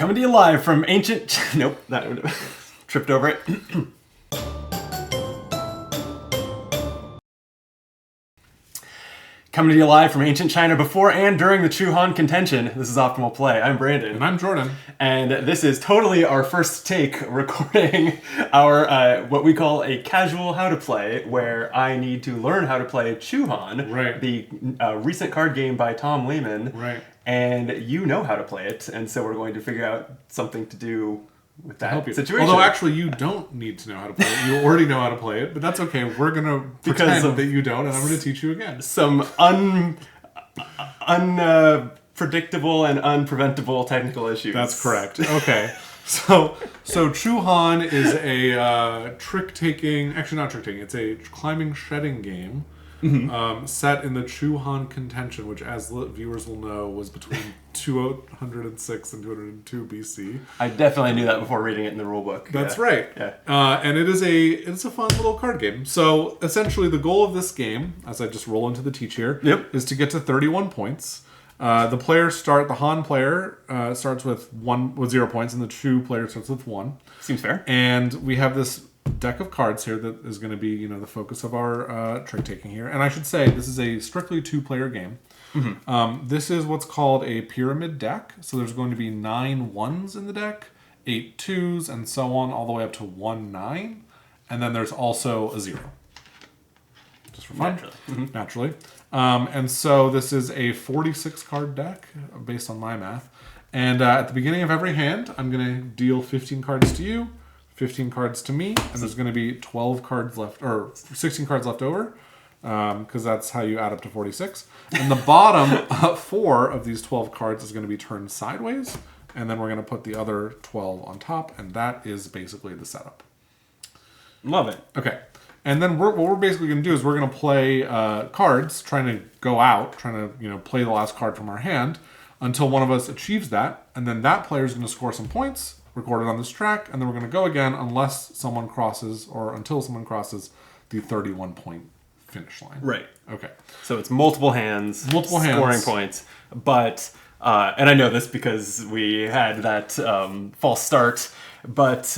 Coming to you live from ancient... Nope, that would have tripped over it. Coming to you live from ancient China before and during the Chu-Han contention. This is Optimal Play. I'm Brandon. And I'm Jordan. And this is totally our first take recording our what we call a casual how to play, where I need to learn how to play Chu-Han, Right. the recent card game by Tom Lehmann. Right. And you know how to play it, and so we're going to figure out something to do with that situation. Although actually you don't need to know how to play it. You already know how to play it, but that's okay. We're going to pretend that you don't, and I'm going to teach you again. Some unpredictable and unpreventable technical issues. That's correct. Okay. So Chu-Han is a trick-taking... Actually, not trick-taking. It's a climbing shedding game set in the Chu-Han contention, which, as viewers will know, was between 206 and 202 BC. I definitely knew that before reading it in the rulebook. That's right. Yeah. And it's a fun little card game. So essentially, the goal of this game, as I just roll into the teach here, is to get to 31 points. The Han player starts with 0 points, and the Chu player starts with 1. Seems fair. And we have this deck of cards here that is going to be, the focus of our trick taking here. And I should say this is a strictly 2-player game. Mm-hmm. This is what's called a pyramid deck. So there's going to be 9 1s in the deck, 8 2s, and so on, all the way up to 1 9. And then there's also a 0. Just for fun. Naturally. And so this is a 46 card deck based on my math. And at the beginning of every hand, I'm going to deal 15 cards to you, 15 cards to me, and there's going to be 12 cards left, or 16 cards left over, because that's how you add up to 46. And the bottom 4 of these 12 cards is going to be turned sideways, and then we're going to put the other 12 on top, and that is basically the setup. Love it. Okay. And then what we're basically going to do is we're going to play cards, trying to go out, trying to play the last card from our hand until one of us achieves that, and then that player is going to score some points, recorded on this track, and then we're going to go again until someone crosses the 31-point finish line. Right. Okay. So it's multiple hands, scoring points, but and I know this because we had that false start. But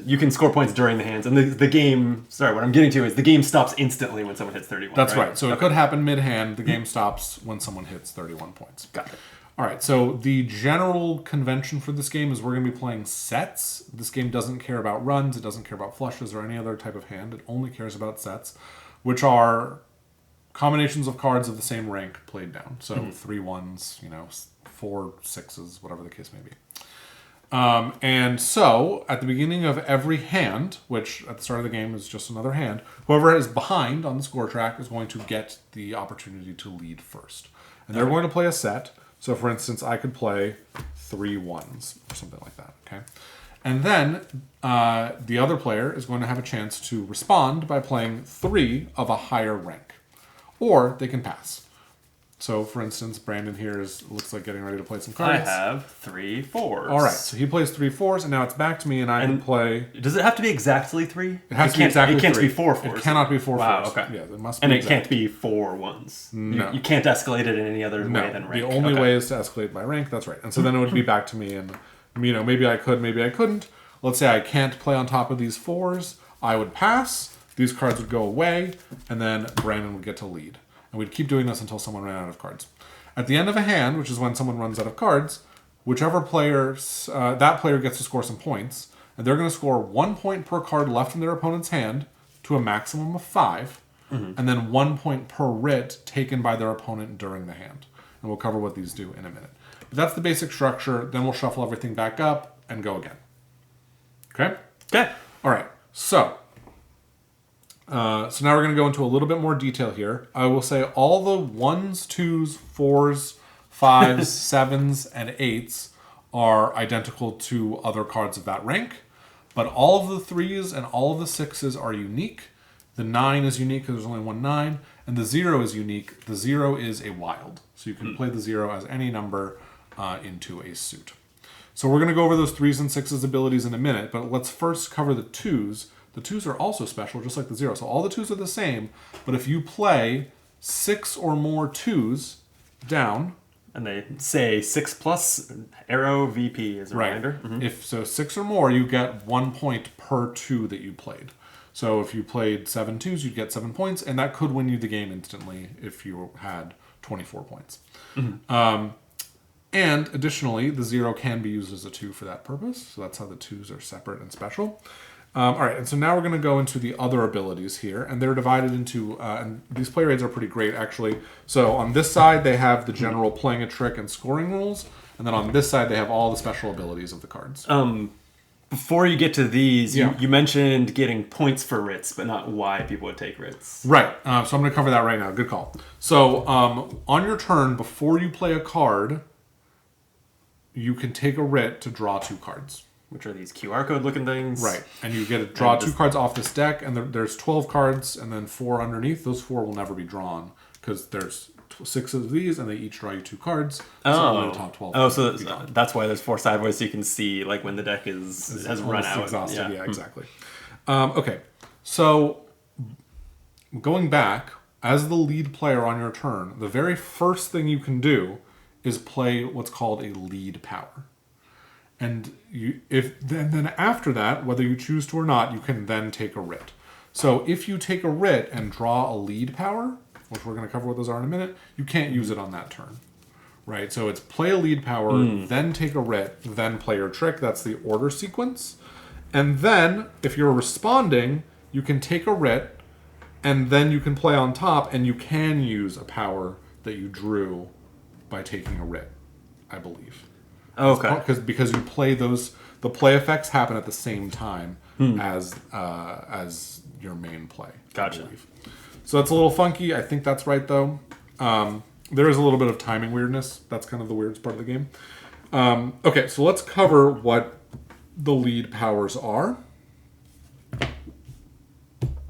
you can score points during the hands. And the game... Sorry, what I'm getting to is the game stops instantly when someone hits 31, That's right. So it could happen mid-hand. The game stops when someone hits 31 points. Got it. All right. So the general convention for this game is we're going to be playing sets. This game doesn't care about runs. It doesn't care about flushes or any other type of hand. It only cares about sets, which are combinations of cards of the same rank played down. So 3 1s, 4 6s, whatever the case may be. And so, at the beginning of every hand, which at the start of the game is just another hand, whoever is behind on the score track is going to get the opportunity to lead first. And they're going to play a set. So, for instance, I could play 3 1s or something like that. Okay. And then the other player is going to have a chance to respond by playing 3 of a higher rank. Or they can pass. So, for instance, Brandon here looks like getting ready to play some cards. I have 3 4s. All right, so he plays 3 4s, and now it's back to me, and I can play... Does it have to be exactly 3? It has to be exactly 3. It can't be 4 4s. It cannot be 4 4s. Wow, okay. Yeah, it must be And exact. it can't be 4 1s. No. You can't escalate it in any other way than rank. The only way is to escalate by rank, that's right. And so then it would be back to me, and, maybe I could, maybe I couldn't. Let's say I can't play on top of these 4s. I would pass, these cards would go away, and then Brandon would get to lead. And we'd keep doing this until someone ran out of cards. At the end of a hand, which is when someone runs out of cards, whichever that player gets to score some points, and they're going to score 1 point per card left in their opponent's hand to a maximum of 5, and then 1 point per writ taken by their opponent during the hand. And we'll cover what these do in a minute. But that's the basic structure. Then we'll shuffle everything back up and go again. Okay? Okay. All right. So now we're going to go into a little bit more detail here. I will say all the 1s, 2s, 4s, 5s, 7s, and 8s are identical to other cards of that rank. But all of the 3s and all of the 6s are unique. The 9 is unique because there's only 1 9. And the 0 is unique. The 0 is a wild. So you can play the 0 as any number into a suit. So we're going to go over those 3s and 6s abilities in a minute. But let's first cover the 2s. The 2s are also special, just like the 0. So all the 2s are the same, but if you play 6 or more 2s down, And they say 6+ arrow VP as a reminder. Mm-hmm. If so, 6 or more, you get 1 point per 2 that you played. So if you played 7 2s, you'd get 7 points, and that could win you the game instantly if you had 24 points. Mm-hmm. And additionally, the 0 can be used as a 2 for that purpose. So that's how the 2s are separate and special. All right, and so now we're going to go into the other abilities here, and they're divided into, and these play rates are pretty great, actually. So on this side, they have the general playing a trick and scoring rules, and then on this side, they have all the special abilities of the cards. Before you get to these, you mentioned getting points for writs, but not why people would take writs. Right, so I'm going to cover that right now. Good call. So on your turn, before you play a card, you can take a writ to draw 2 cards. Which are these QR code looking things. Right. And you get to draw 2 cards off this deck, and there's 12 cards, and then 4 underneath. Those 4 will never be drawn, because there's 6 of these, and they each draw you 2 cards. So only the top 12. Oh, so that's why there's 4 sideways, so you can see like when the deck has run out. Exhausted. Yeah, exactly. Okay. So going back, as the lead player on your turn, the very first thing you can do is play what's called a lead power. And then after that, whether you choose to or not, you can then take a writ. So if you take a writ and draw a lead power, which we're going to cover what those are in a minute, you can't use it on that turn. Right? So it's play a lead power, then take a writ, then play your trick. That's the order sequence. And then, if you're responding, you can take a writ, and then you can play on top, and you can use a power that you drew by taking a writ, I believe. Okay. Because you play those, the play effects happen at the same time as your main play. Gotcha. I believe. So it's a little funky. I think that's right though. There is a little bit of timing weirdness. That's kind of the weirdest part of the game. Okay, so let's cover what the lead powers are,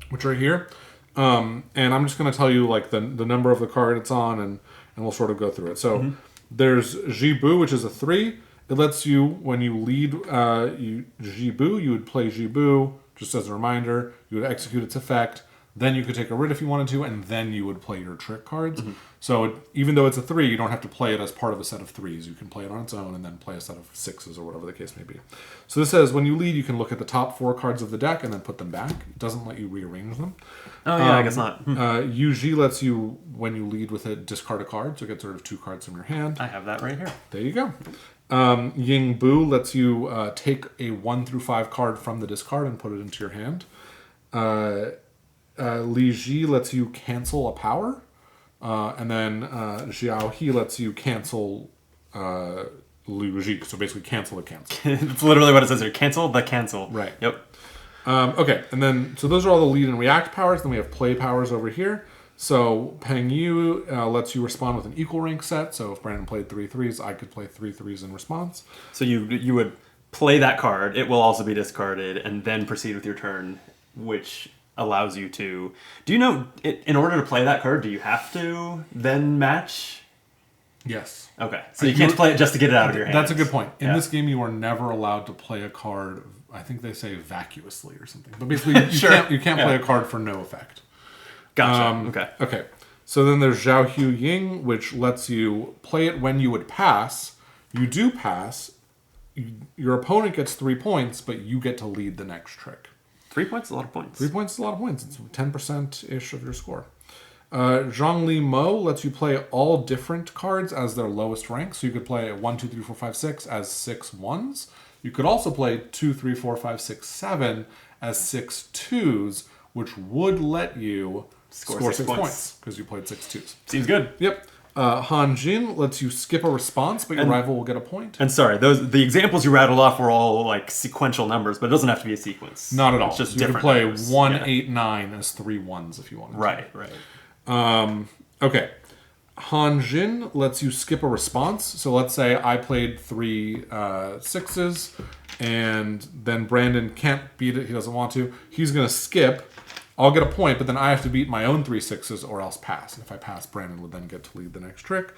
which are here. And I'm just going to tell you like the number of the card it's on, and we'll sort of go through it. So there's Jibu, which is a 3. It lets you, when you lead Jibu, you would play Jibu, just as a reminder. You would execute its effect. Then you could take a writ if you wanted to, and then you would play your trick cards. So even though it's a 3, you don't have to play it as part of a set of 3s. You can play it on its own and then play a set of 6s or whatever the case may be. So this says when you lead, you can look at the top 4 cards of the deck and then put them back. It doesn't let you rearrange them. Oh, yeah, I guess not. UG lets you, when you lead with it, discard a card. So get sort of 2 cards from your hand. I have that right here. There you go. Ying Bu lets you take a 1 through 5 card from the discard and put it into your hand. Li Ji lets you cancel a power. And then Xiao He lets you cancel Liu Ji. So basically cancel the cancel. It's literally what it says here. Cancel the cancel. Right. Yep. Okay, and then, so those are all the lead and react powers. Then we have play powers over here. So Peng Yu lets you respond with an equal rank set. So if Brandon played 3 3s, I could play 3 3s in response. So you would play that card. It will also be discarded, and then proceed with your turn, which allows you to... Do you know, in order to play that card, do you have to then match? Yes. Okay, so you can't play it just to get it out of your hand. That's a good point. In this game, you are never allowed to play a card, I think they say vacuously or something. But basically, you can't play a card for no effect. Gotcha. Okay. So then there's Zhao Hu Ying, which lets you play it when you would pass. You do pass. Your opponent gets 3 points, but you get to lead the next trick. 3 points is a lot of points. 3 points is a lot of points. It's 10%-ish of your score. Zhongli Mo lets you play all different cards as their lowest rank. So you could play 1, 2, 3, 4, 5, 6 as 6 1s. You could also play 2, 3, 4, 5, 6, 7 as 6 2s, which would let you score 6 points because you played 6 2s. Seems good. Yep. Han Jin lets you skip a response, but your rival will get a point. And sorry, the examples you rattled off were all like sequential numbers, but it doesn't have to be a sequence. Not at all. It's just you different can play numbers. 1, 8, 9 as 3 1s if you want. Right. Okay. Han Jin lets you skip a response. So let's say I played 3 6s, and then Brandon can't beat it. He doesn't want to. He's going to skip. I'll get a point, but then I have to beat my own 3 6s or else pass. And if I pass, Brandon would then get to lead the next trick.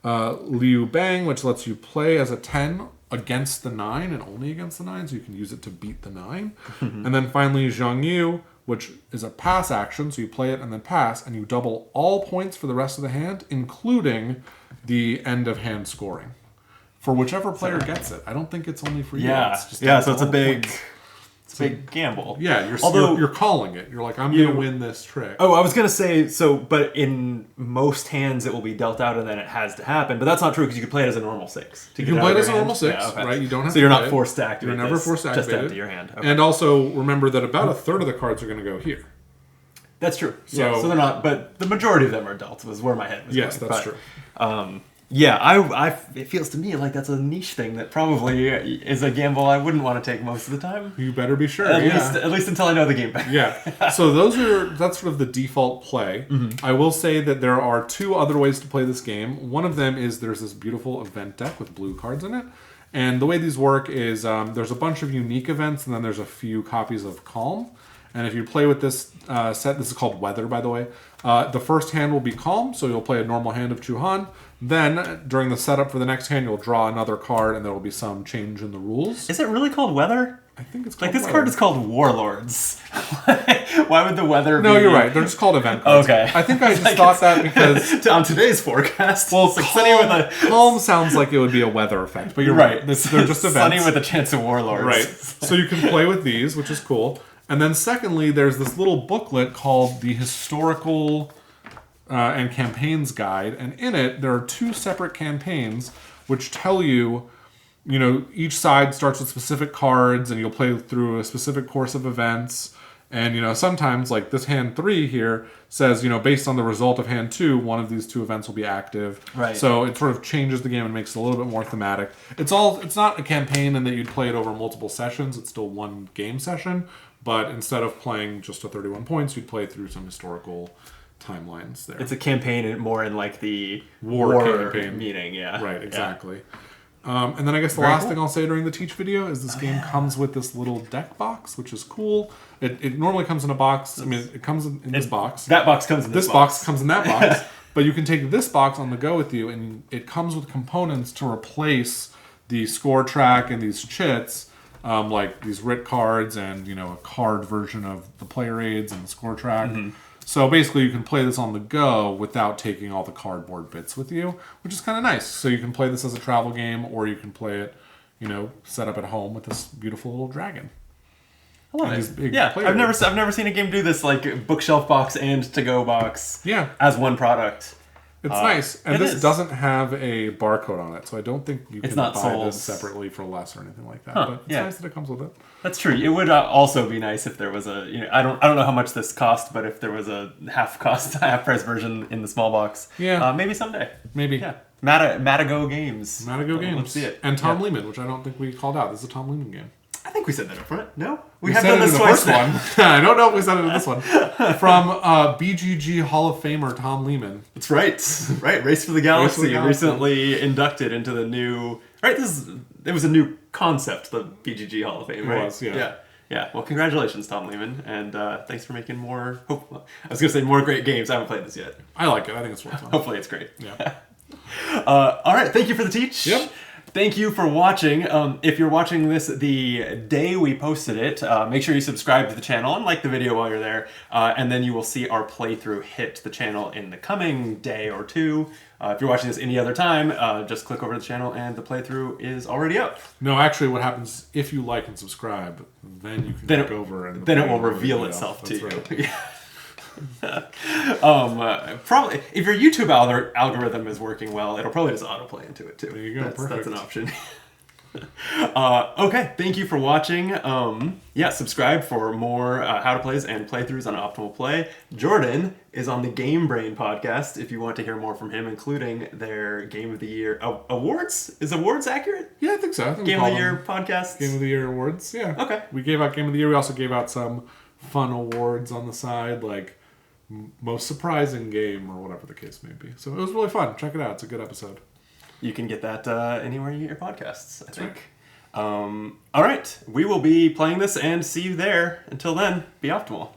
Liu Bang, which lets you play as a 10 against the 9 and only against the 9, so you can use it to beat the 9. And then finally Zhang Yu, which is a pass action. So you play it and then pass, and you double all points for the rest of the hand, including the end of hand scoring. For whichever player gets it. I don't think it's only for you. Yeah, It's just so it's a big... Points. It's a big gamble. Yeah, you're calling it. You're like, I'm going to win this trick. Oh, I was going to say, but in most hands it will be dealt out and then it has to happen. But that's not true because you can play it as a normal 6. You can play it as a normal 6, right? You don't have so you're not forced to activate You're never forced to activate just empty your hand. Okay. And also, remember that about a third of the cards are going to go here. That's true. So they're not, but the majority of them are dealt, was where my head was going. Yes, that's true. It feels to me like that's a niche thing that probably is a gamble I wouldn't want to take most of the time. You better be sure. At least until I know the game better. Yeah. So that's sort of the default play. Mm-hmm. I will say that there are 2 other ways to play this game. One of them is there's this beautiful event deck with blue cards in it. And the way these work is there's a bunch of unique events and then there's a few copies of Calm. And if you play with this set, this is called Weather, by the way. The first hand will be Calm, so you'll play a normal hand of Chuhan. Then, during the setup for the next hand, you'll draw another card, and there will be some change in the rules. Is it really called Weather? I think it's called this card is called Warlords. Why would the Weather be... No, you're right. They're just called event cards. Okay. I think I just thought that because... on today's forecast, well, Calm sounds like it would be a weather effect, but you're right. They're just events. Sunny with a chance of Warlords. Right. So you can play with these, which is cool. And then secondly, there's this little booklet called the Historical and Campaigns Guide. And in it, there are 2 separate campaigns which tell you, each side starts with specific cards and you'll play through a specific course of events. And, sometimes, like this hand 3 here says, based on the result of hand 2, one of these 2 events will be active. Right. So it sort of changes the game and makes it a little bit more thematic. It's not a campaign in that you'd play it over multiple sessions. It's still one game session. But instead of playing just to 31 points, you'd play through some historical timelines there. It's a campaign more in like the war campaign meeting, yeah. Right, exactly. Yeah. And then I guess the last thing I'll say during the teach video is this game comes with this little deck box, which is cool. It normally comes in a box. I mean, it comes in this box. That box comes in this box. This box comes in that box. But you can take this box on the go with you, and it comes with components to replace the score track and these chits. Like these writ cards and, a card version of the player aids and the score track. Mm-hmm. So basically you can play this on the go without taking all the cardboard bits with you, which is kind of nice. So you can play this as a travel game or you can play it, set up at home with this beautiful little dragon. I love it. Yeah, I've never seen a game do this, like bookshelf box and to-go box as one product. It's nice. And this doesn't have a barcode on it, so I don't think you can buy this separately for less or anything like that. But it's nice that it comes with it. That's true. It would also be nice if there was I don't know how much this cost, but if there was a half price version in the small box. Yeah. Maybe someday. Maybe. Yeah. Matago Games. Matago Games. Let's see it. And Tom Lehmann, which I don't think we called out. This is a Tom Lehmann game. I think we said that up front. No? We have done this twice now. I don't know if we said it in this one. From BGG Hall of Famer Tom Lehmann. That's right. Right. Race for the Galaxy. Recently inducted into the new... Right? It was a new concept, the BGG Hall of Fame, right? It was, yeah. Yeah. Well, congratulations, Tom Lehmann. And thanks for making more... I was going to say more great games. I haven't played this yet. I like it. I think it's worth it. Hopefully it's great. Yeah. All right. Thank you for the teach. Yep. Thank you for watching. If you're watching this the day we posted it, make sure you subscribe to the channel and like the video while you're there. And then you will see our playthrough hit the channel in the coming day or 2. If you're watching this any other time, just click over to the channel and the playthrough is already up. No, actually what happens if you like and subscribe, then you can click over and... Then it will reveal itself to you. Right. Probably if your YouTube algorithm is working well, it'll probably just autoplay into it too. There you go. That's an option. Okay, thank you for watching. Subscribe for more how to plays and playthroughs on Optimal Play. Jordan is on the Game Brain podcast if you want to hear more from him, including their Game of the Year awards. Is awards accurate? Yeah, I think so. I think Game of the Year podcasts. Game of the Year awards. Yeah. Okay. We gave out Game of the Year. We also gave out some fun awards on the side, like most surprising game or whatever the case may be. So it was really fun. Check it out. It's a good episode. You can get that anywhere you get your podcasts, I think. Right. All right. We will be playing this and see you there. Until then, be optimal.